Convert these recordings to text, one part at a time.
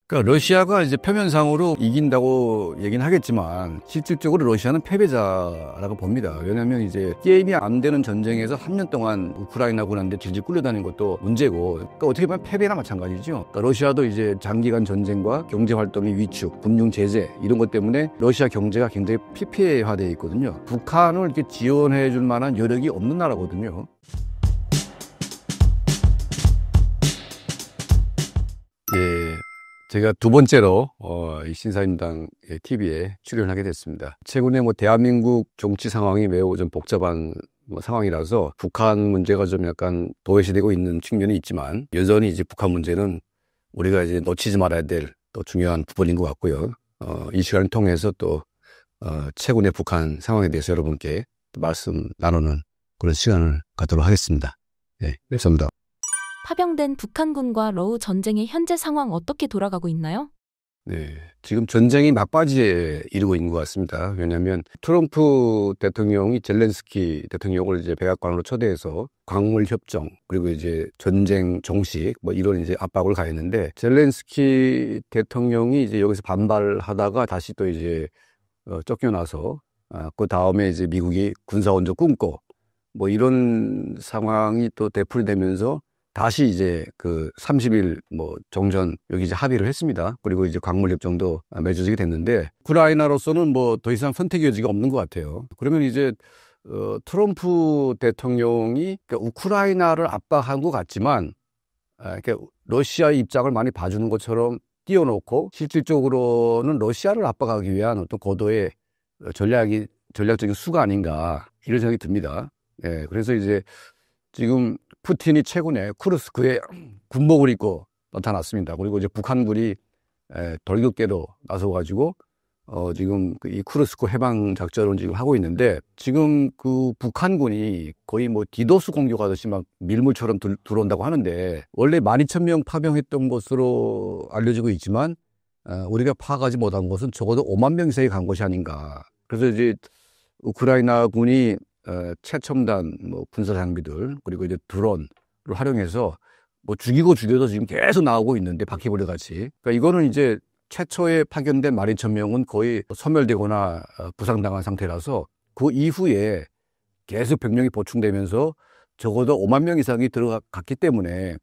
그러니까 러시아가 이제 표면상으로 이긴다고 얘기는 하겠지만 실질적으로 러시아는 패배자라고 봅니다. 왜냐하면 이제 게임이 안 되는 전쟁에서 3년 동안 우크라이나군한테 질질 끌려다니는 것도 문제고, 그러니까 어떻게 보면 패배나 마찬가지죠. 그러니까 러시아도 이제 장기간 전쟁과 경제 활동의 위축, 금융 제재 이런 것 때문에 러시아 경제가 굉장히 피폐화되어 있거든요. 북한을 이렇게 지원해 줄 만한 여력이 없는 나라거든요. 예. 제가 두 번째로 이 신사임당 TV에 출연하게 됐습니다. 최근에 대한민국 정치 상황이 매우 좀 복잡한 상황이라서 북한 문제가 좀 약간 도외시되고 있는 측면이 있지만, 여전히 이제 북한 문제는 우리가 이제 놓치지 말아야 될 또 중요한 부분인 것 같고요. 이 시간을 통해서 또 최근의 북한 상황에 대해서 여러분께 말씀 나누는 그런 시간을 갖도록 하겠습니다. 네, 감사합니다. 파병된 북한군과 러우 전쟁의 현재 상황 어떻게 돌아가고 있나요? 네, 지금 전쟁이 막바지에 이르고 있는 것 같습니다. 왜냐하면 트럼프 대통령이 젤렌스키 대통령을 이제 백악관으로 초대해서 광물 협정, 그리고 이제 전쟁 종식 이런 이제 압박을 가했는데, 젤렌스키 대통령이 이제 여기서 반발하다가 다시 또 이제 쫓겨나서 그 다음에 이제 미국이 군사원조 끊고 이런 상황이 또 되풀이되면서 다시 이제 그 30일 정전 여기 이제 합의를 했습니다. 그리고 이제 광물 협정도 맺어지게 됐는데, 우크라이나로서는 더 이상 선택의 여지가 없는 것 같아요. 그러면 이제 트럼프 대통령이 그러니까 우크라이나를 압박한 것 같지만, 그러니까 러시아의 입장을 많이 봐주는 것처럼 띄워놓고 실질적으로는 러시아를 압박하기 위한 어떤 고도의 전략적인 수가 아닌가, 이런 생각이 듭니다. 예, 그래서 이제 지금 푸틴이 최근에 쿠르스크에 군복을 입고 나타났습니다. 그리고 이제 북한군이 돌격계로 나서가지고 지금 이 쿠르스크 해방 작전을 지금 하고 있는데, 지금 그 북한군이 거의 디도스 공격하듯이 막 밀물처럼 들어온다고 하는데, 원래 12,000명 파병했던 것으로 알려지고 있지만 우리가 파악하지 못한 것은 적어도 5만 명 이상이 간 것이 아닌가. 그래서 이제 우크라이나 군이 최첨단 군사 장비들, 그리고 이제 드론을 활용해서 죽이고 죽여도 지금 계속 나오고 있는데, 바퀴벌레 같이. 그러니까 이거는 이제 최초에 파견된 12,000명은 거의 소멸되거나 부상당한 상태라서, 그 이후에 계속 병력이 보충되면서 적어도 5만 명 이상이 들어갔기 때문에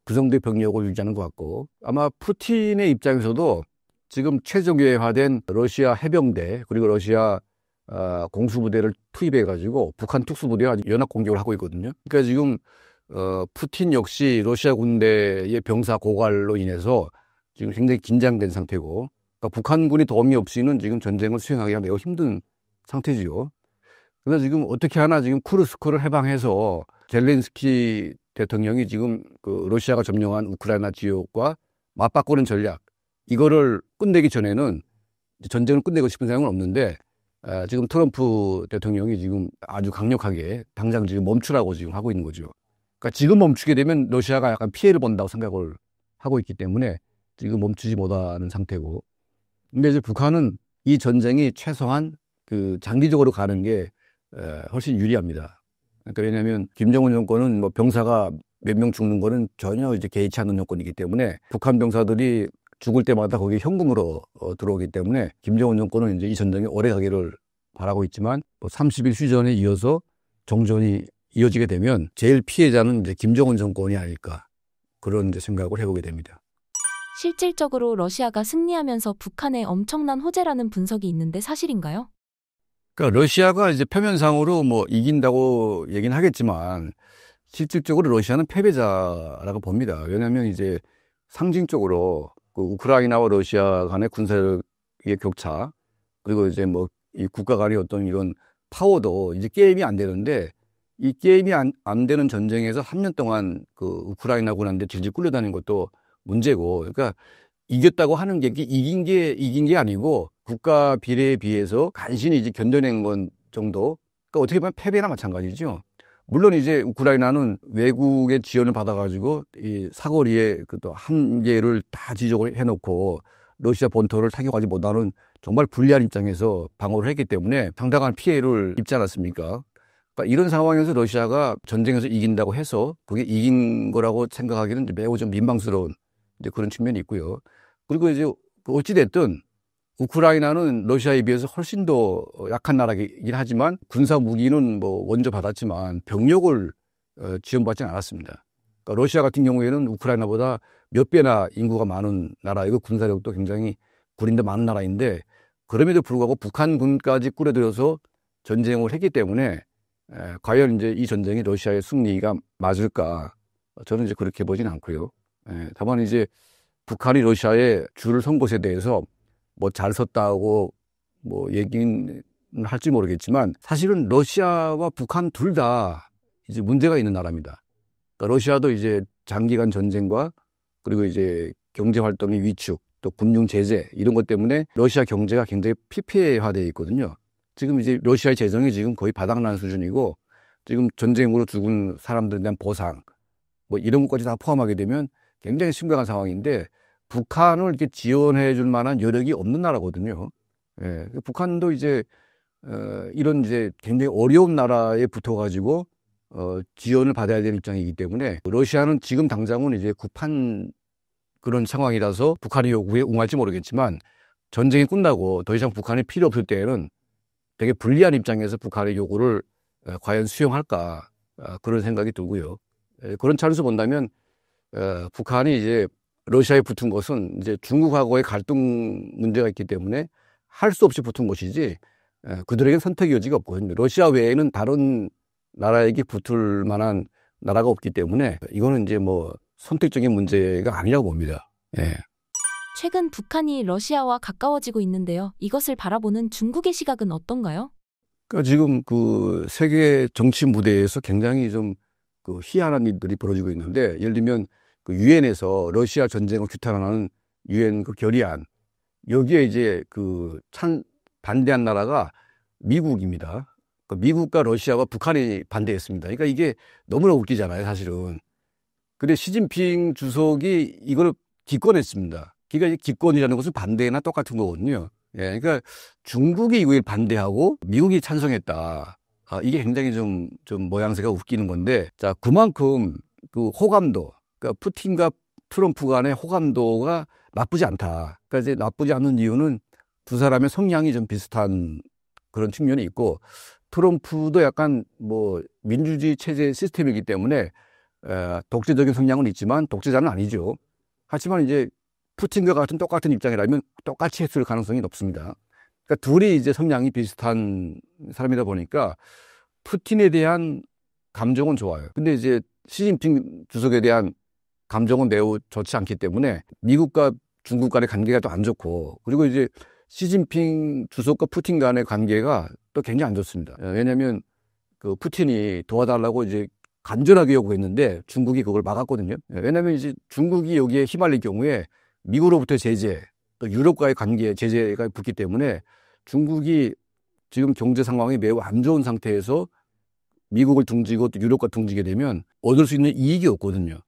그 정도의 병력을 유지하는 것 같고, 아마 푸틴의 입장에서도 지금 최적화된 러시아 해병대, 그리고 러시아 공수부대를 투입해가지고 북한 특수부대가 연합 공격을 하고 있거든요. 그러니까 지금 푸틴 역시 러시아 군대의 병사 고갈로 인해서 지금 굉장히 긴장된 상태고, 그러니까 북한군이 도움이 없이는 지금 전쟁을 수행하기가 매우 힘든 상태지요. 그래서 지금 어떻게 하나 지금 쿠르스크를 해방해서 젤렌스키 대통령이 지금 그 러시아가 점령한 우크라이나 지역과 맞바꾸는 전략, 이거를 끝내기 전에는 전쟁을 끝내고 싶은 생각은 없는데, 지금 트럼프 대통령이 지금 아주 강력하게 당장 지금 멈추라고 지금 하고 있는 거죠. 그러니까 지금 멈추게 되면 러시아가 약간 피해를 본다고 생각을 하고 있기 때문에 지금 멈추지 못하는 상태고. 근데 이제 북한은 이 전쟁이 최소한 그 장기적으로 가는 게 훨씬 유리합니다. 그러니까 왜냐하면 김정은 정권은 병사가 몇 명 죽는 거는 전혀 이제 개의치 않는 정권이기 때문에, 북한 병사들이 죽을 때마다 거기 현금으로 들어오기 때문에 김정은 정권은 이제 이 전쟁이 오래 가기를 바라고 있지만, 30일 휴전에 이어서 정전이 이어지게 되면 제일 피해자는 이제 김정은 정권이 아닐까, 그런 이제 생각을 해보게 됩니다. 실질적으로 러시아가 승리하면서 북한에 엄청난 호재라는 분석이 있는데 사실인가요? 그러니까 러시아가 이제 표면상으로 이긴다고 얘기는 하겠지만 실질적으로 러시아는 패배자라고 봅니다. 왜냐하면 이제 상징적으로 그 우크라이나와 러시아 간의 군사력의 격차, 그리고 이제 이 국가 간의 어떤 이런 파워도 이제 게임이 안 되는데, 이 게임이 안 되는 전쟁에서 3년 동안 그 우크라이나군한테 질질 끌려다니는 것도 문제고, 그러니까 이겼다고 하는 게 이긴 게 아니고 국가 비례에 비해서 간신히 이제 견뎌낸 건 정도. 그러니까 어떻게 보면 패배나 마찬가지죠. 물론 이제 우크라이나는 외국의 지원을 받아가지고 이 사거리에 그 또 한계를 다 지적을 해놓고 러시아 본토를 타격하지 못하는 정말 불리한 입장에서 방어를 했기 때문에 상당한 피해를 입지 않았습니까? 그러니까 이런 상황에서 러시아가 전쟁에서 이긴다고 해서 그게 이긴 거라고 생각하기는 매우 좀 민망스러운 이제 그런 측면이 있고요. 그리고 이제 어찌됐든 우크라이나는 러시아에 비해서 훨씬 더 약한 나라이긴 하지만 군사 무기는 뭐 먼저 받았지만 병력을 지원받지는 않았습니다. 그러니까 러시아 같은 경우에는 우크라이나보다 몇 배나 인구가 많은 나라이고 군사력도 굉장히 구린데 많은 나라인데 그럼에도 불구하고 북한군까지 꾸려들여서 전쟁을 했기 때문에 과연 이제 이 전쟁이 러시아의 승리가 맞을까? 저는 이제 그렇게 보진 않고요. 다만 이제 북한이 러시아에 줄을 선 것에 대해서 뭐 잘 섰다고 뭐 얘기는 할지 모르겠지만 사실은 러시아와 북한 둘 다 이제 문제가 있는 나라입니다. 그러니까 러시아도 이제 장기간 전쟁과 그리고 이제 경제 활동의 위축 또 금융 제재 이런 것 때문에 러시아 경제가 굉장히 피폐화되어 있거든요. 지금 이제 러시아의 재정이 지금 거의 바닥난 수준이고 지금 전쟁으로 죽은 사람들에 대한 보상 뭐 이런 것까지 다 포함하게 되면 굉장히 심각한 상황인데 북한을 이렇게 지원해 줄 만한 여력이 없는 나라거든요. 예. 북한도 이제, 이런 이제 굉장히 어려운 나라에 붙어가지고, 지원을 받아야 되는 입장이기 때문에 러시아는 지금 당장은 이제 급한 그런 상황이라서 북한의 요구에 응할지 모르겠지만 전쟁이 끝나고 더 이상 북한이 필요 없을 때에는 되게 불리한 입장에서 북한의 요구를 과연 수용할까, 그런 생각이 들고요. 그런 차원에서 본다면, 북한이 이제 러시아에 붙은 것은 이제 중국하고의 갈등 문제가 있기 때문에 할 수 없이 붙은 것이지 그들에게는 선택의 여지가 없거든요. 러시아 외에는 다른 나라에게 붙을 만한 나라가 없기 때문에 이거는 이제 뭐 선택적인 문제가 아니라고 봅니다. 예. 최근 북한이 러시아와 가까워지고 있는데요. 이것을 바라보는 중국의 시각은 어떤가요? 그러니까 지금 그 세계 정치 무대에서 굉장히 좀 그 희한한 일들이 벌어지고 있는데 예를 들면 그 유엔에서 러시아 전쟁을 규탄하는 유엔 그 결의안 여기에 이제 그 반대한 나라가 미국입니다. 그 미국과 러시아와 북한이 반대했습니다. 그러니까 이게 너무나 웃기잖아요, 사실은. 근데 시진핑 주석이 이걸 기권했습니다. 그러니까 기권이라는 것은 반대나 똑같은 거거든요. 예, 그러니까 중국이 이걸 반대하고 미국이 찬성했다. 이게 굉장히 좀 모양새가 웃기는 건데, 자, 그만큼 그 호감도, 그러니까 푸틴과 트럼프 간의 호감도가 나쁘지 않다. 그러니까 이제 나쁘지 않은 이유는 두 사람의 성향이 좀 비슷한 그런 측면이 있고, 트럼프도 약간 뭐 민주주의 체제 시스템이기 때문에 독재적인 성향은 있지만 독재자는 아니죠. 하지만 이제 푸틴과 같은 똑같은 입장이라면 똑같이 했을 가능성이 높습니다. 그러니까 둘이 이제 성향이 비슷한 사람이다 보니까 푸틴에 대한 감정은 좋아요. 근데 이제 시진핑 주석에 대한 감정은 매우 좋지 않기 때문에 미국과 중국 간의 관계가 또 안 좋고 그리고 이제 시진핑 주석과 푸틴 간의 관계가 또 굉장히 안 좋습니다. 왜냐하면 그 푸틴이 도와달라고 이제 간절하게 요구했는데 중국이 그걸 막았거든요. 왜냐하면 이제 중국이 여기에 휘말릴 경우에 미국으로부터 제재, 또 유럽과의 관계에 제재가 붙기 때문에 중국이 지금 경제 상황이 매우 안 좋은 상태에서 미국을 둥지고 또 유럽과 둥지게 되면 얻을 수 있는 이익이 없거든요.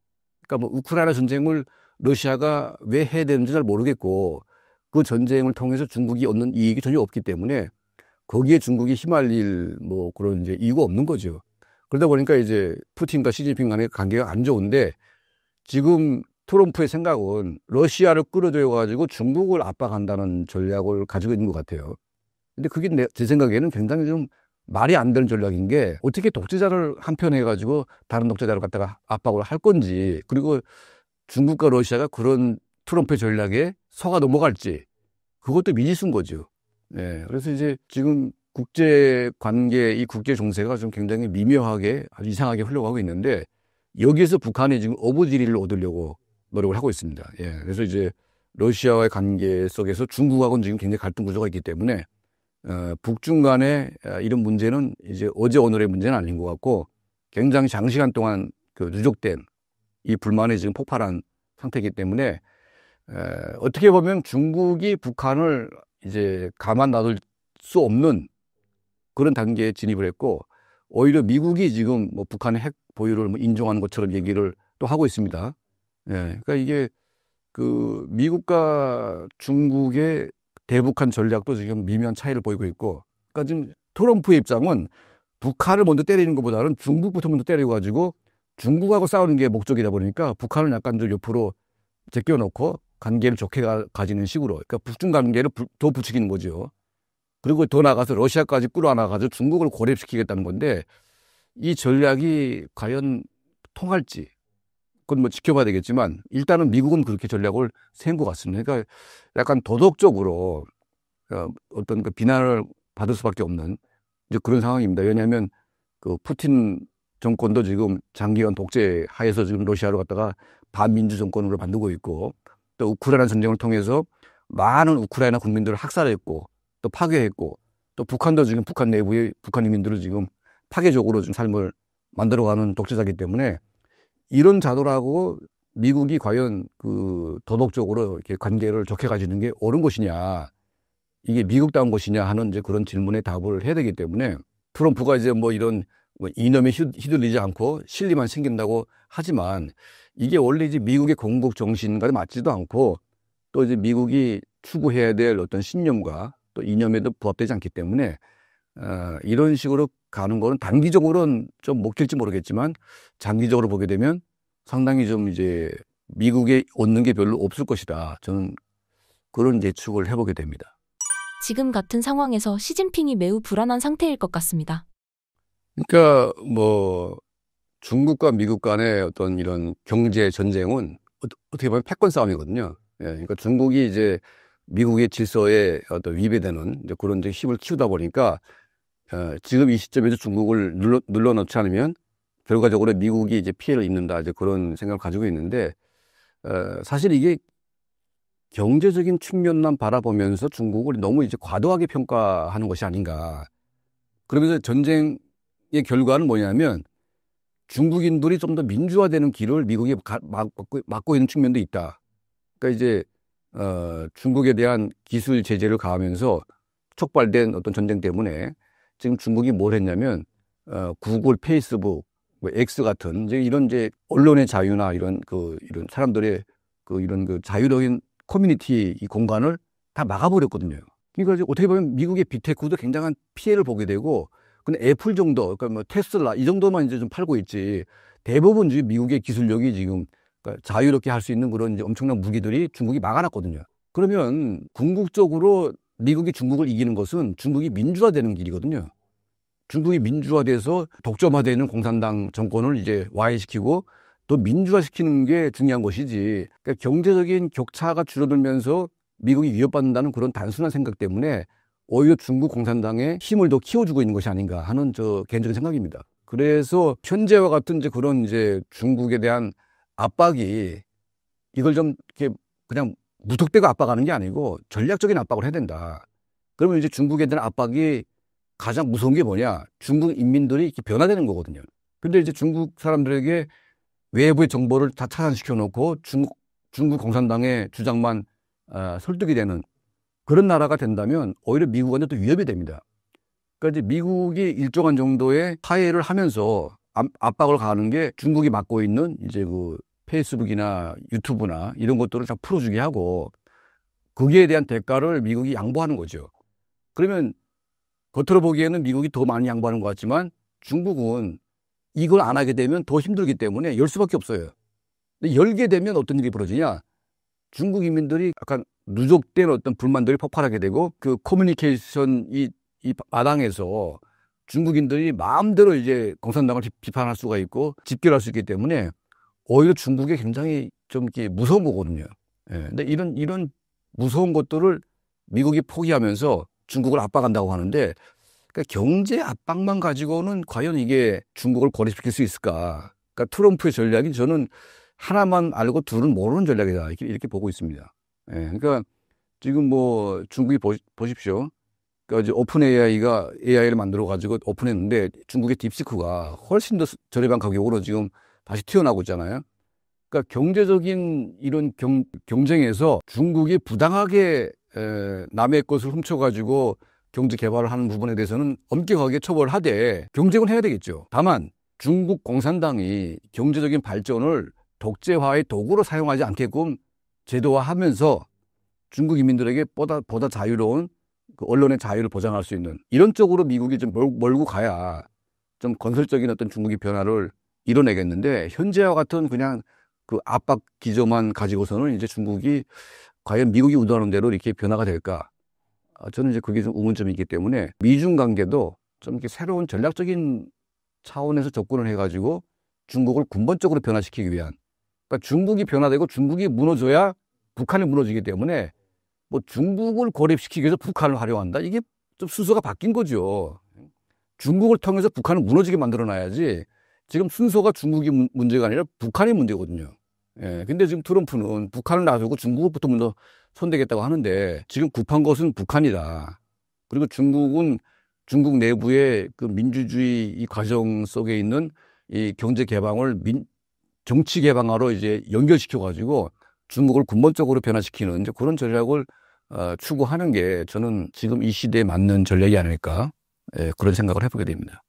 그러니까 뭐 우크라이나 전쟁을 러시아가 왜 해야 되는지 잘 모르겠고 그 전쟁을 통해서 중국이 얻는 이익이 전혀 없기 때문에 거기에 중국이 휘말릴 뭐 그런 이제 이유가 없는 거죠. 그러다 보니까 이제 푸틴과 시진핑 간의 관계가 안 좋은데 지금 트럼프의 생각은 러시아를 끌어들여 가지고 중국을 압박한다는 전략을 가지고 있는 것 같아요. 근데 그게 제 생각에는 굉장히 좀 말이 안 되는 전략인 게 어떻게 독재자를 한편 해가지고 다른 독재자를 갖다가 압박을 할 건지 그리고 중국과 러시아가 그런 트럼프의 전략에 속아 넘어갈지 그것도 미지수인 거죠. 예, 그래서 이제 지금 국제 관계, 이 국제 정세가 좀 굉장히 미묘하게 아주 이상하게 흘러가고 있는데 여기에서 북한이 지금 어부지리를 얻으려고 노력을 하고 있습니다. 예, 그래서 이제 러시아와의 관계 속에서 중국하고는 지금 굉장히 갈등 구조가 있기 때문에 북중 간의 이런 문제는 이제 어제 오늘의 문제는 아닌 것 같고 굉장히 장시간 동안 그 누적된 이 불만이 지금 폭발한 상태이기 때문에 어떻게 보면 중국이 북한을 이제 가만 놔둘 수 없는 그런 단계에 진입을 했고 오히려 미국이 지금 뭐 북한의 핵 보유를 뭐 인정하는 것처럼 얘기를 또 하고 있습니다. 예, 그러니까 이게 그 미국과 중국의 대북한 전략도 지금 미묘한 차이를 보이고 있고, 그러니까 지금 트럼프의 입장은 북한을 먼저 때리는 것보다는 중국부터 먼저 때려가지고 중국하고 싸우는 게 목적이다 보니까 북한을 약간 좀 옆으로 제껴놓고 관계를 좋게 가지는 식으로, 그러니까 북중 관계를 더 부추기는 거죠. 그리고 더 나가서 러시아까지 끌어안아가지고 중국을 고립시키겠다는 건데 이 전략이 과연 통할지 그건 뭐 지켜봐야 되겠지만 일단은 미국은 그렇게 전략을 세운 것 같습니다. 그러니까 약간 도덕적으로 어떤 그 비난을 받을 수밖에 없는 이제 그런 상황입니다. 왜냐하면 그 푸틴 정권도 지금 장기간 독재 하에서 지금 러시아로 갔다가 반민주 정권으로 만들고 있고 또 우크라이나 전쟁을 통해서 많은 우크라이나 국민들을 학살했고 또 파괴했고 또 북한도 지금 북한 내부의 북한 인민들을 지금 파괴적으로 지금 삶을 만들어가는 독재자이기 때문에 이런 자들하고 미국이 과연 그 도덕적으로 이렇게 관계를 좋게 가지는 게 옳은 것이냐, 이게 미국다운 것이냐 하는 이제 그런 질문에 답을 해야 되기 때문에 트럼프가 이제 뭐 이런 뭐 이념에 휘둘리지 않고 실리만 챙긴다고 하지만 이게 원래 이제 미국의 건국 정신과 맞지도 않고 또 이제 미국이 추구해야 될 어떤 신념과 또 이념에도 부합되지 않기 때문에 이런 식으로 가는 거는 단기적으로는 좀 먹힐지 모르겠지만 장기적으로 보게 되면 상당히 좀 이제 미국에 얻는 게 별로 없을 것이다. 저는 그런 예측을 해보게 됩니다. 지금 같은 상황에서 시진핑이 매우 불안한 상태일 것 같습니다. 그러니까 뭐 중국과 미국 간의 어떤 이런 경제 전쟁은 어떻게 보면 패권 싸움이거든요. 예, 그러니까 중국이 이제 미국의 질서에 어떤 위배되는 이제 그런 이제 힘을 키우다 보니까 지금 이 시점에서 중국을 눌러놓지 않으면 결과적으로 미국이 이제 피해를 입는다, 이제 그런 생각을 가지고 있는데 사실 이게 경제적인 측면만 바라보면서 중국을 너무 이제 과도하게 평가하는 것이 아닌가. 그러면서 전쟁의 결과는 뭐냐면 중국인들이 좀 더 민주화되는 길을 미국이 막고 있는 측면도 있다. 그러니까 이제 중국에 대한 기술 제재를 가하면서 촉발된 어떤 전쟁 때문에 지금 중국이 뭘 했냐면 구글, 페이스북, 뭐 X 같은 이제 이런 이제 언론의 자유나 이런 사람들의 이런 자유로운 커뮤니티 이 공간을 다 막아버렸거든요. 그러니까 이제 어떻게 보면 미국의 빅테크도 굉장한 피해를 보게 되고, 근데 애플 정도, 그러니까 뭐 테슬라 이 정도만 이제 좀 팔고 있지 대부분 지금 미국의 기술력이 지금 그러니까 자유롭게 할 수 있는 그런 이제 엄청난 무기들이 중국이 막아놨거든요. 그러면 궁극적으로 미국이 중국을 이기는 것은 중국이 민주화되는 길이거든요. 중국이 민주화돼서 독점화되는 공산당 정권을 이제 와해시키고 또 민주화시키는 게 중요한 것이지. 그러니까 경제적인 격차가 줄어들면서 미국이 위협받는다는 그런 단순한 생각 때문에 오히려 중국 공산당의 힘을 더 키워주고 있는 것이 아닌가 하는 저 개인적인 생각입니다. 그래서 현재와 같은 이제 그런 이제 중국에 대한 압박이 이걸 좀 이렇게 그냥 무턱대고 압박하는 게 아니고 전략적인 압박을 해야 된다. 그러면 이제 중국에 대한 압박이 가장 무서운 게 뭐냐? 중국 인민들이 이렇게 변화되는 거거든요. 근데 이제 중국 사람들에게 외부의 정보를 다 차단시켜 놓고 중국 공산당의 주장만 설득이 되는 그런 나라가 된다면 오히려 미국한테 또 위협이 됩니다. 그러니까 이제 미국이 일정한 정도의 하해를 하면서 압박을 가하는 게 중국이 맡고 있는 이제 그 페이스북이나 유튜브나 이런 것들을 다 풀어주게 하고 거기에 대한 대가를 미국이 양보하는 거죠. 그러면 겉으로 보기에는 미국이 더 많이 양보하는 것 같지만 중국은 이걸 안 하게 되면 더 힘들기 때문에 열 수밖에 없어요. 근데 열게 되면 어떤 일이 벌어지냐? 중국 인민들이 약간 누적된 어떤 불만들이 폭발하게 되고 그 커뮤니케이션 이 마당에서 중국인들이 마음대로 이제 공산당을 비판할 수가 있고 집결할 수 있기 때문에 오히려 중국에 굉장히 좀 이렇게 무서운 거거든요. 예. 근데 이런 무서운 것들을 미국이 포기하면서 중국을 압박한다고 하는데, 그러니까 경제 압박만 가지고는 과연 이게 중국을 고립시킬 수 있을까? 그러니까 트럼프의 전략이 저는 하나만 알고 둘은 모르는 전략이다. 이렇게 보고 있습니다. 예. 그러니까 지금 뭐 중국이 보십시오. 그러니까 이제 오픈 AI가 AI를 만들어 가지고 오픈했는데 중국의 딥시크가 훨씬 더 저렴한 가격으로 지금 다시 튀어나오고 있잖아요. 그러니까 경제적인 이런 경쟁에서 중국이 부당하게 남의 것을 훔쳐가지고 경제 개발을 하는 부분에 대해서는 엄격하게 처벌하되 경쟁을 해야 되겠죠. 다만 중국 공산당이 경제적인 발전을 독재화의 도구로 사용하지 않게끔 제도화하면서 중국 인민들에게 보다 자유로운 그 언론의 자유를 보장할 수 있는 이런 쪽으로 미국이 좀 몰고 가야 좀 건설적인 어떤 중국의 변화를 이뤄내겠는데 현재와 같은 그냥 그 압박 기조만 가지고서는 이제 중국이 과연 미국이 우려하는 대로 이렇게 변화가 될까? 저는 이제 그게 좀 의문점이 있기 때문에 미중 관계도 좀 이렇게 새로운 전략적인 차원에서 접근을 해가지고 중국을 근본적으로 변화시키기 위한, 그러니까 중국이 변화되고 중국이 무너져야 북한이 무너지기 때문에 뭐 중국을 고립시키기 위해서 북한을 활용한다? 이게 좀 순서가 바뀐 거죠. 중국을 통해서 북한을 무너지게 만들어놔야지. 지금 순서가 중국이 문제가 아니라 북한이 문제거든요. 예. 근데 지금 트럼프는 북한을 놔두고 중국부터 먼저 손대겠다고 하는데 지금 급한 것은 북한이다. 그리고 중국은 중국 내부의 그 민주주의 이 과정 속에 있는 이 경제 개방을 정치 개방화로 이제 연결시켜가지고 중국을 근본적으로 변화시키는 이제 그런 전략을 추구하는 게 저는 지금 이 시대에 맞는 전략이 아닐까, 예, 그런 생각을 해보게 됩니다.